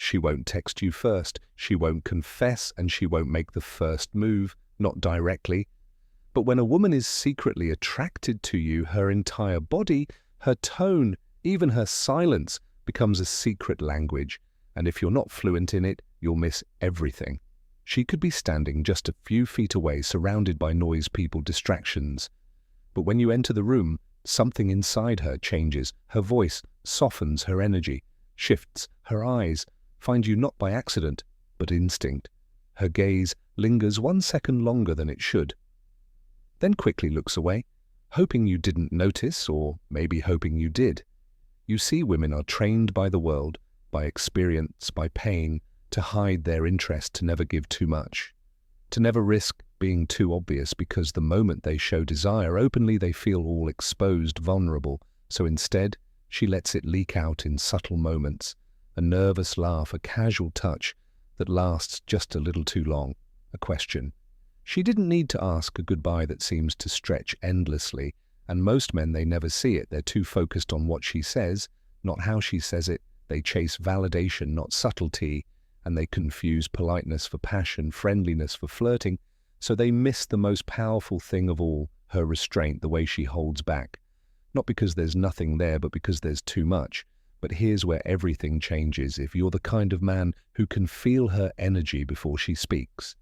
She won't text you first, she won't confess, and she won't make the first move, not directly. But when a woman is secretly attracted to you, her entire body, her tone, even her silence becomes a secret language, and if you're not fluent in it, you'll miss everything. She could be standing just a few feet away, surrounded by noise, people, distractions. But when you enter the room, something inside her changes. Her voice softens, her energy shifts, her eyes find you not by accident, but instinct. Her gaze lingers 1 second longer than it should, then quickly looks away, hoping you didn't notice, or maybe hoping you did. You see, women are trained by the world, by experience, by pain, to hide their interest, to never give too much, to never risk being too obvious, because the moment they show desire openly, they feel all exposed, vulnerable. So instead, she lets it leak out in subtle moments, a nervous laugh, a casual touch that lasts just a little too long, a question. She didn't need to ask, a goodbye that seems to stretch endlessly, and most men, they never see it. They're too focused on what she says, not how she says it. They chase validation, not subtlety, and they confuse politeness for passion, friendliness for flirting, so they miss the most powerful thing of all, her restraint, the way she holds back. Not because there's nothing there, but because there's too much. But here's where everything changes. If you're the kind of man who can feel her energy before she speaks,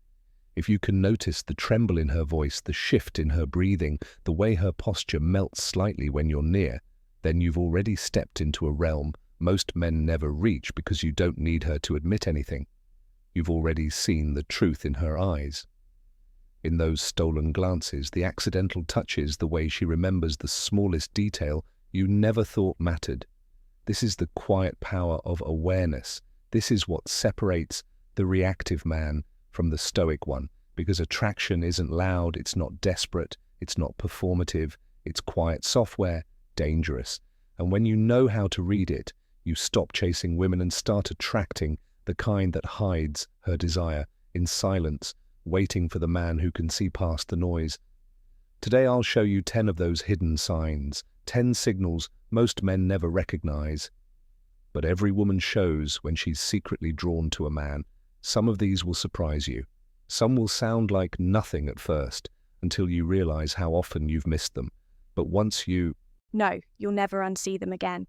if you can notice the tremble in her voice, the shift in her breathing, the way her posture melts slightly when you're near, then you've already stepped into a realm most men never reach, because you don't need her to admit anything. You've already seen the truth in her eyes. In those stolen glances, the accidental touches, the way she remembers the smallest detail you never thought mattered. This is the quiet power of awareness. This is what separates the reactive man from the stoic one, because attraction isn't loud, it's not desperate, it's not performative, it's quiet software, dangerous. And when you know how to read it, you stop chasing women and start attracting the kind that hides her desire in silence, waiting for the man who can see past the noise. Today I'll show you 10 of those hidden signs, 10 signals most men never recognize. But every woman shows when she's secretly drawn to a man. Some of these will surprise you. Some will sound like nothing at first, until you realize how often you've missed them. But once you... No, you'll never unsee them again.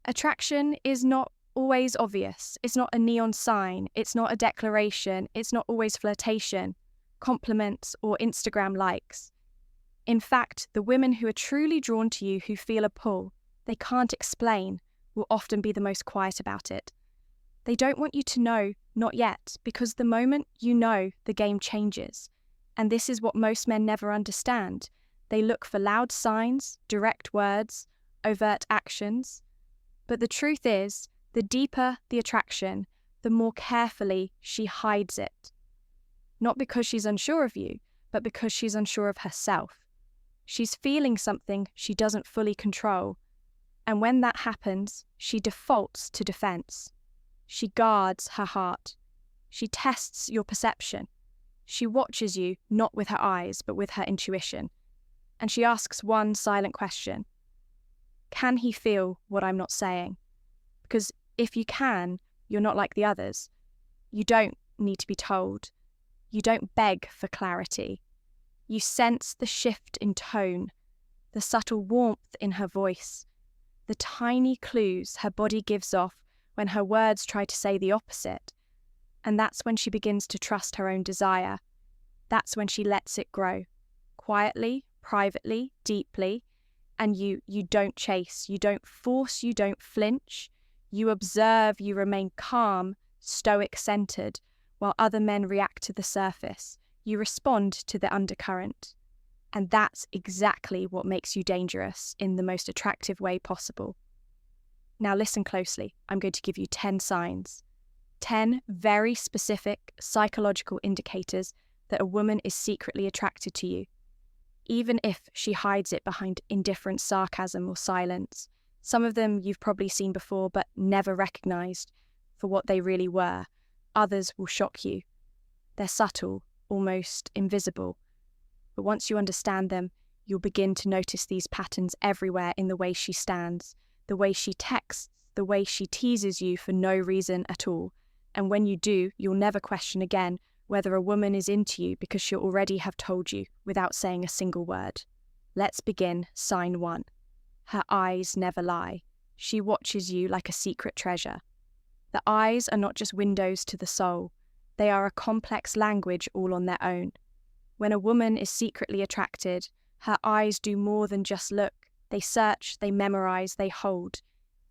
Attraction is not always obvious. It's not a neon sign. It's not a declaration. It's not always flirtation, compliments, or Instagram likes. In fact, the women who are truly drawn to you, who feel a pull they can't explain, will often be the most quiet about it. They don't want you to know, not yet, because the moment you know, the game changes. And this is what most men never understand. They look for loud signs, direct words, overt actions. But the truth is, the deeper the attraction, the more carefully she hides it. Not because she's unsure of you, but because she's unsure of herself. She's feeling something she doesn't fully control. And when that happens, she defaults to defense. She guards her heart. She tests your perception. She watches you not with her eyes, but with her intuition. And she asks one silent question. Can he feel what I'm not saying? Because if you can, you're not like the others. You don't need to be told. You don't beg for clarity. You sense the shift in tone, the subtle warmth in her voice, the tiny clues her body gives off when her words try to say the opposite. And that's when she begins to trust her own desire. That's when she lets it grow, quietly, privately, deeply. And you don't chase, you don't force, you don't flinch. You observe, you remain calm, stoic-centered, while other men react to the surface. You respond to the undercurrent. And that's exactly what makes you dangerous in the most attractive way possible. Now listen closely. I'm going to give you 10 signs. 10 very specific psychological indicators that a woman is secretly attracted to you, even if she hides it behind indifferent sarcasm or silence. Some of them you've probably seen before but never recognized for what they really were. Others will shock you. They're subtle, almost invisible. But once you understand them, you'll begin to notice these patterns everywhere in the way she stands, the way she texts, the way she teases you for no reason at all. And when you do, you'll never question again whether a woman is into you because she'll already have told you without saying a single word. Let's begin sign 1. Her eyes never lie. She watches you like a secret treasure. The eyes are not just windows to the soul. They are a complex language all on their own. When a woman is secretly attracted, her eyes do more than just look. They search, they memorize, they hold.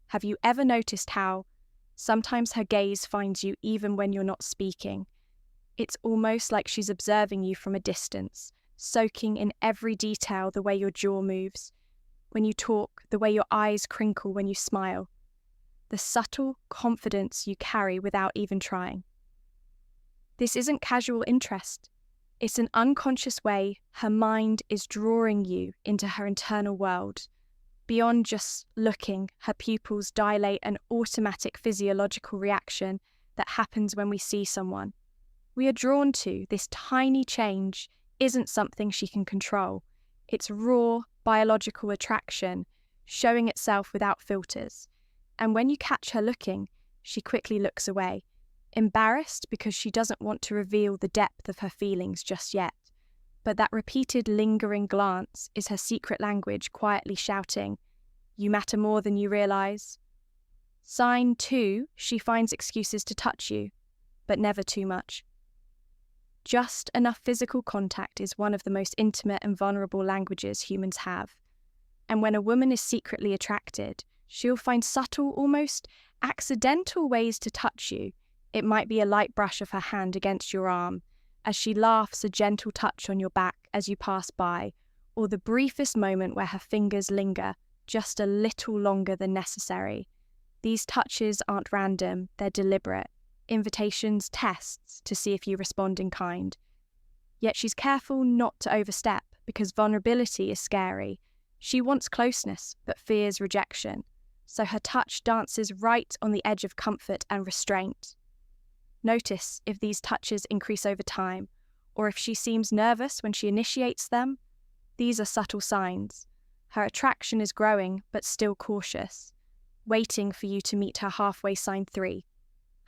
Have you ever noticed how sometimes her gaze finds you even when you're not speaking? It's almost like she's observing you from a distance, soaking in every detail, the way your jaw moves when you talk, the way your eyes crinkle when you smile, the subtle confidence you carry without even trying. This isn't casual interest. It's an unconscious way her mind is drawing you into her internal world. Beyond just looking, her pupils dilate, an automatic physiological reaction that happens when we see someone we are drawn to. This tiny change isn't something she can control. It's raw, biological attraction, showing itself without filters. And when you catch her looking, she quickly looks away, embarrassed because she doesn't want to reveal the depth of her feelings just yet. But that repeated, lingering glance is her secret language quietly shouting, "You matter more than you realize." Sign 2, she finds excuses to touch you, but never too much. Just enough physical contact is one of the most intimate and vulnerable languages humans have. And when a woman is secretly attracted, she'll find subtle, almost accidental ways to touch you. It might be a light brush of her hand against your arm, as she laughs, a gentle touch on your back as you pass by, or the briefest moment where her fingers linger just a little longer than necessary. These touches aren't random, they're deliberate. Invitations, tests to see if you respond in kind. Yet she's careful not to overstep because vulnerability is scary. She wants closeness but fears rejection, so her touch dances right on the edge of comfort and restraint. Notice if these touches increase over time, or if she seems nervous when she initiates them. These are subtle signs. Her attraction is growing but still cautious, waiting for you to meet her halfway. Sign 3.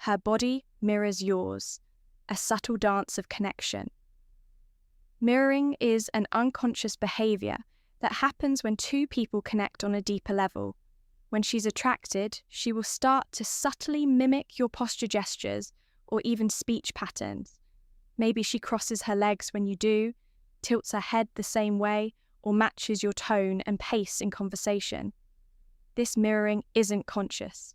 Her body mirrors yours, a subtle dance of connection. Mirroring is an unconscious behavior that happens when two people connect on a deeper level. When she's attracted, she will start to subtly mimic your posture, gestures, or even speech patterns. Maybe she crosses her legs when you do, tilts her head the same way, or matches your tone and pace in conversation. This mirroring isn't conscious.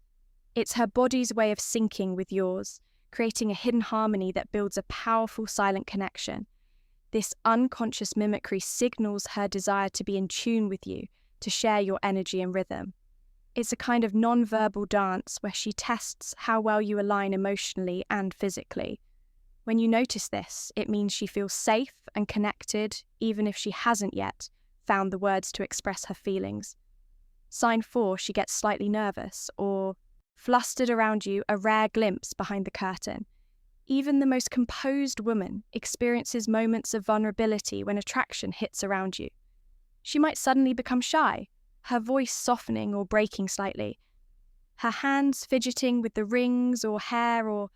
It's her body's way of syncing with yours, creating a hidden harmony that builds a powerful silent connection. This unconscious mimicry signals her desire to be in tune with you, to share your energy and rhythm. It's a kind of non-verbal dance where she tests how well you align emotionally and physically. When you notice this, it means she feels safe and connected, even if she hasn't yet found the words to express her feelings. Sign 4, she gets slightly nervous or flustered around you, a rare glimpse behind the curtain. Even the most composed woman experiences moments of vulnerability when attraction hits around you. She might suddenly become shy, her voice softening or breaking slightly, her hands fidgeting with the rings or hair, or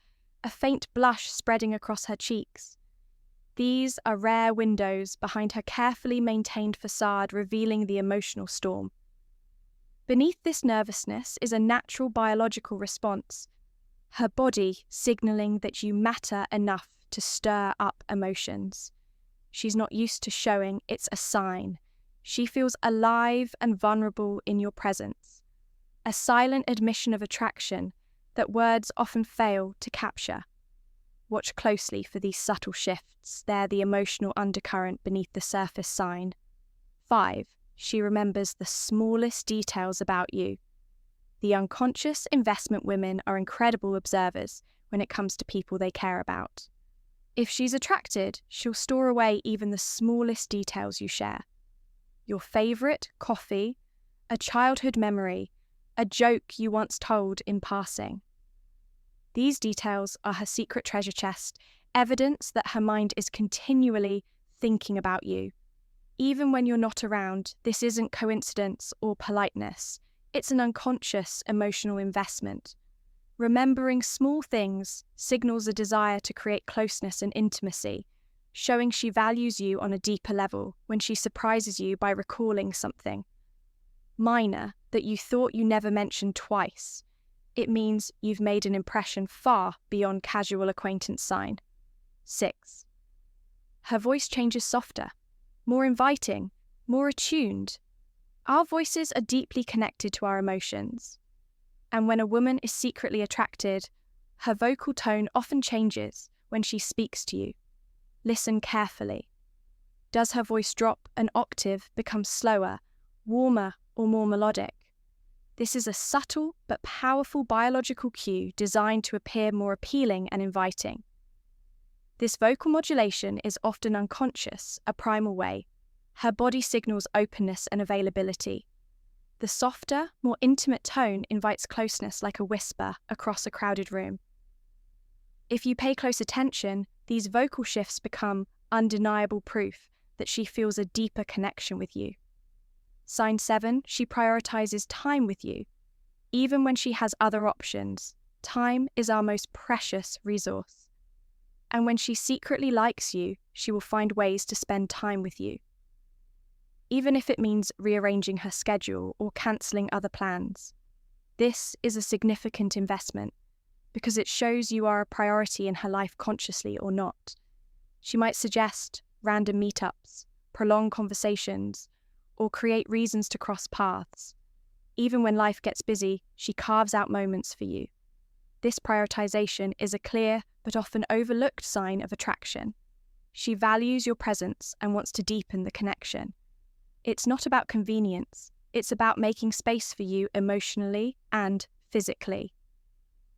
a faint blush spreading across her cheeks. These are rare windows behind her carefully maintained facade, revealing the emotional storm. Beneath this nervousness is a natural biological response, her body signaling that you matter enough to stir up emotions. She's not used to showing, it's a sign. She feels alive and vulnerable in your presence, a silent admission of attraction that words often fail to capture. Watch closely for these subtle shifts. They're the emotional undercurrent beneath the surface. Sign 5. She remembers the smallest details about you. The unconscious investment women are incredible observers when it comes to people they care about. If she's attracted, she'll store away even the smallest details you share. Your favourite coffee, a childhood memory, a joke you once told in passing. These details are her secret treasure chest, evidence that her mind is continually thinking about you. Even when you're not around, this isn't coincidence or politeness. It's an unconscious emotional investment. Remembering small things signals a desire to create closeness and intimacy, showing she values you on a deeper level when she surprises you by recalling something minor that you thought you never mentioned twice. It means you've made an impression far beyond casual acquaintance sign. 6. Her voice changes softer, more inviting, more attuned. Our voices are deeply connected to our emotions. And when a woman is secretly attracted, her vocal tone often changes when she speaks to you. Listen carefully. Does her voice drop an octave, become slower, warmer, or more melodic? This is a subtle but powerful biological cue designed to appear more appealing and inviting. This vocal modulation is often unconscious, a primal way. Her body signals openness and availability. The softer, more intimate tone invites closeness like a whisper across a crowded room. If you pay close attention, these vocal shifts become undeniable proof that she feels a deeper connection with you. Sign 7, she prioritizes time with you. Even when she has other options, time is our most precious resource. And when she secretly likes you, she will find ways to spend time with you. Even if it means rearranging her schedule or cancelling other plans. This is a significant investment because it shows you are a priority in her life consciously or not. She might suggest random meetups, prolong conversations, or create reasons to cross paths. Even when life gets busy, she carves out moments for you. This prioritization is a clear but often overlooked sign of attraction. She values your presence and wants to deepen the connection. It's not about convenience, it's about making space for you emotionally and physically.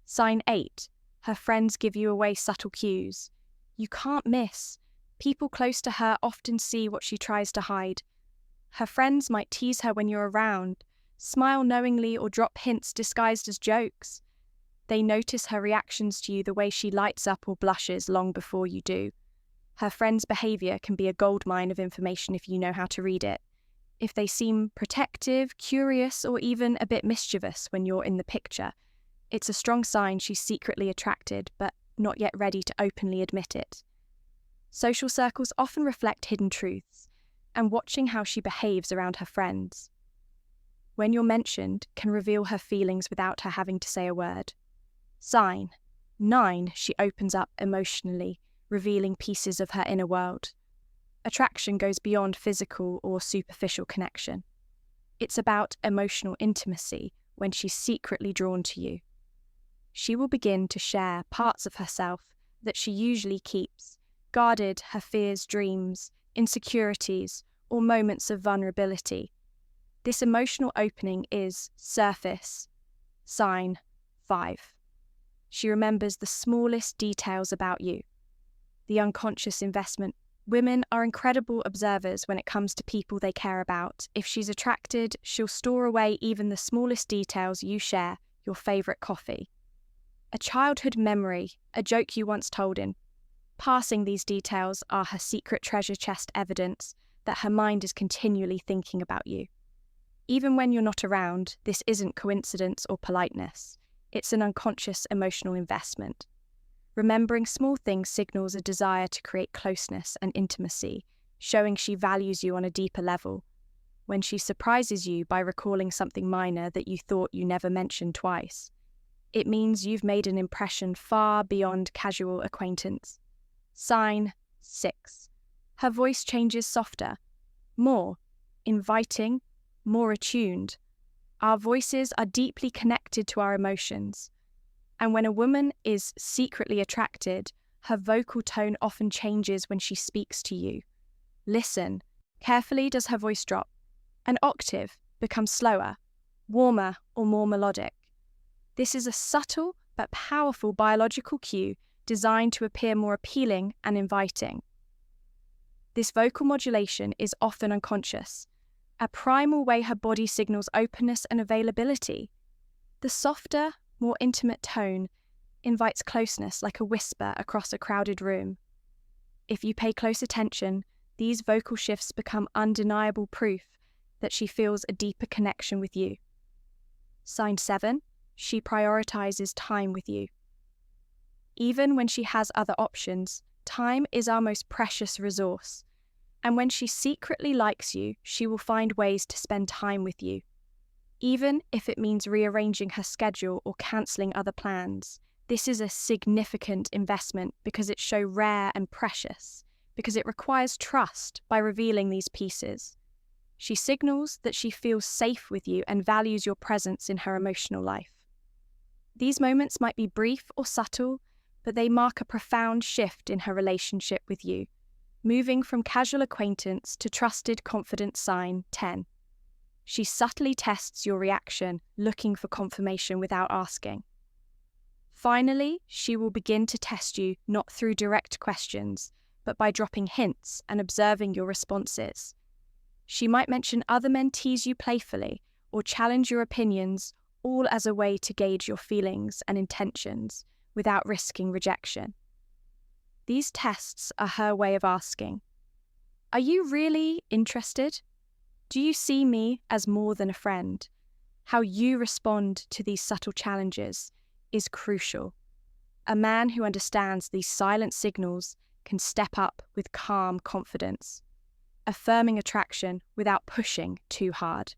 Sign 8, her friends give you away subtle cues. You can't miss. People close to her often see what she tries to hide. Her friends might tease her when you're around, smile knowingly or drop hints disguised as jokes. They notice her reactions to you, the way she lights up or blushes long before you do. Her friends' behaviour can be a goldmine of information if you know how to read it. If they seem protective, curious, or even a bit mischievous when you're in the picture, it's a strong sign she's secretly attracted but not yet ready to openly admit it. Social circles often reflect hidden truths, and watching how she behaves around her friends, when you're mentioned, can reveal her feelings without her having to say a word. Sign 9, she opens up emotionally, revealing pieces of her inner world. Attraction goes beyond physical or superficial connection. It's about emotional intimacy when she's secretly drawn to you. She will begin to share parts of herself that she usually keeps, guarded, her fears, dreams, insecurities, or moments of vulnerability. This emotional opening is surface. Sign 5. She remembers the smallest details about you. The unconscious investment. Women are incredible observers when it comes to people they care about. If she's attracted, she'll store away even the smallest details you share, your favourite coffee. A childhood memory, a joke you once told in. Passing these details are her secret treasure chest evidence that her mind is continually thinking about you. Even when you're not around, this isn't coincidence or politeness. It's an unconscious emotional investment. Remembering small things signals a desire to create closeness and intimacy, showing she values you on a deeper level. When she surprises you by recalling something minor that you thought you never mentioned twice, it means you've made an impression far beyond casual acquaintance. Sign 6. Her voice changes softer, more inviting, more attuned. Our voices are deeply connected to our emotions. And when a woman is secretly attracted, her vocal tone often changes when she speaks to you. Listen carefully. Does her voice drop an octave, become slower, warmer, or more melodic? This is a subtle but powerful biological cue designed to appear more appealing and inviting. This vocal modulation is often unconscious, a primal way her body signals openness and availability. The softer, more intimate tone invites closeness like a whisper across a crowded room. If you pay close attention, these vocal shifts become undeniable proof that she feels a deeper connection with you. Sign 7, she prioritizes time with you. Even when she has other options, time is our most precious resource. And when she secretly likes you, she will find ways to spend time with you. Even if it means rearranging her schedule or cancelling other plans, this is a significant investment because it's so rare and precious, because it requires trust by revealing these pieces. She signals that she feels safe with you and values your presence in her emotional life. These moments might be brief or subtle, but they mark a profound shift in her relationship with you, moving from casual acquaintance to trusted, confident sign 10. She subtly tests your reaction, looking for confirmation without asking. Finally, she will begin to test you not through direct questions, but by dropping hints and observing your responses. She might mention other men tease you playfully or challenge your opinions, all as a way to gauge your feelings and intentions without risking rejection. These tests are her way of asking, are you really interested? Do you see me as more than a friend? How you respond to these subtle challenges is crucial. A man who understands these silent signals can step up with calm confidence, affirming attraction without pushing too hard.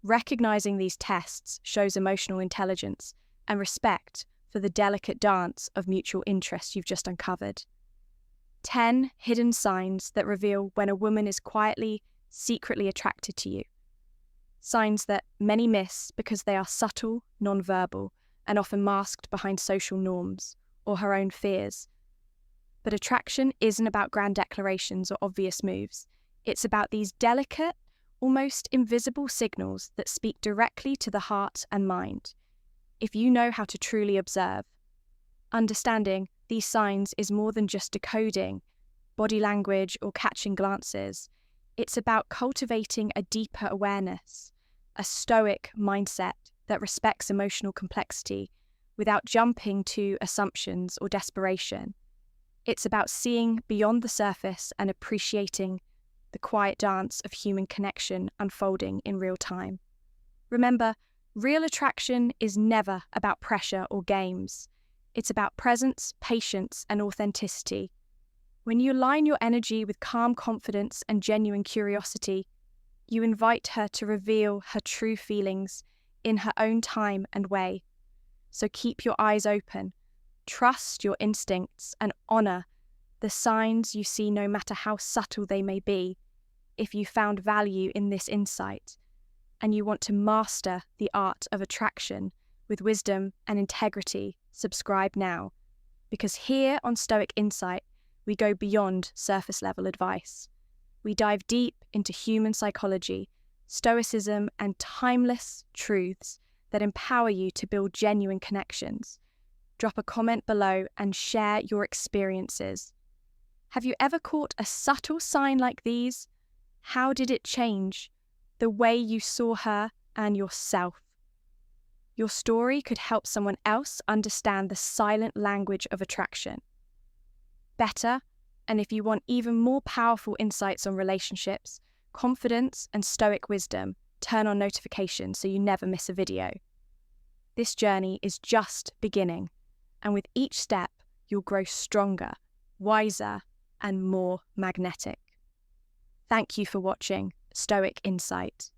Recognizing these tests shows emotional intelligence and respect for the delicate dance of mutual interest you've just uncovered. 10 hidden signs that reveal when a woman is quietly, secretly attracted to you. Signs that many miss because they are subtle, non-verbal, and often masked behind social norms or her own fears. But attraction isn't about grand declarations or obvious moves. It's about these delicate, almost invisible signals that speak directly to the heart and mind. If you know how to truly observe, understanding these signs is more than just decoding body language or catching glances. It's about cultivating a deeper awareness, a stoic mindset that respects emotional complexity without jumping to assumptions or desperation. It's about seeing beyond the surface and appreciating the quiet dance of human connection unfolding in real time. Remember, real attraction is never about pressure or games. It's about presence, patience, and authenticity. When you align your energy with calm confidence and genuine curiosity, you invite her to reveal her true feelings in her own time and way. So keep your eyes open, trust your instincts, and honor the signs you see no matter how subtle they may be. If you found value in this insight, and you want to master the art of attraction with wisdom and integrity, subscribe now. Because here on Stoic Insight, we go beyond surface-level advice. We dive deep into human psychology, stoicism, and timeless truths that empower you to build genuine connections. Drop a comment below and share your experiences. Have you ever caught a subtle sign like these? How did it change the way you saw her and yourself? Your story could help someone else understand the silent language of attraction better, and if you want even more powerful insights on relationships, confidence, and stoic wisdom, turn on notifications so you never miss a video. This journey is just beginning, and with each step, you'll grow stronger, wiser, and more magnetic. Thank you for watching Stoic Insight.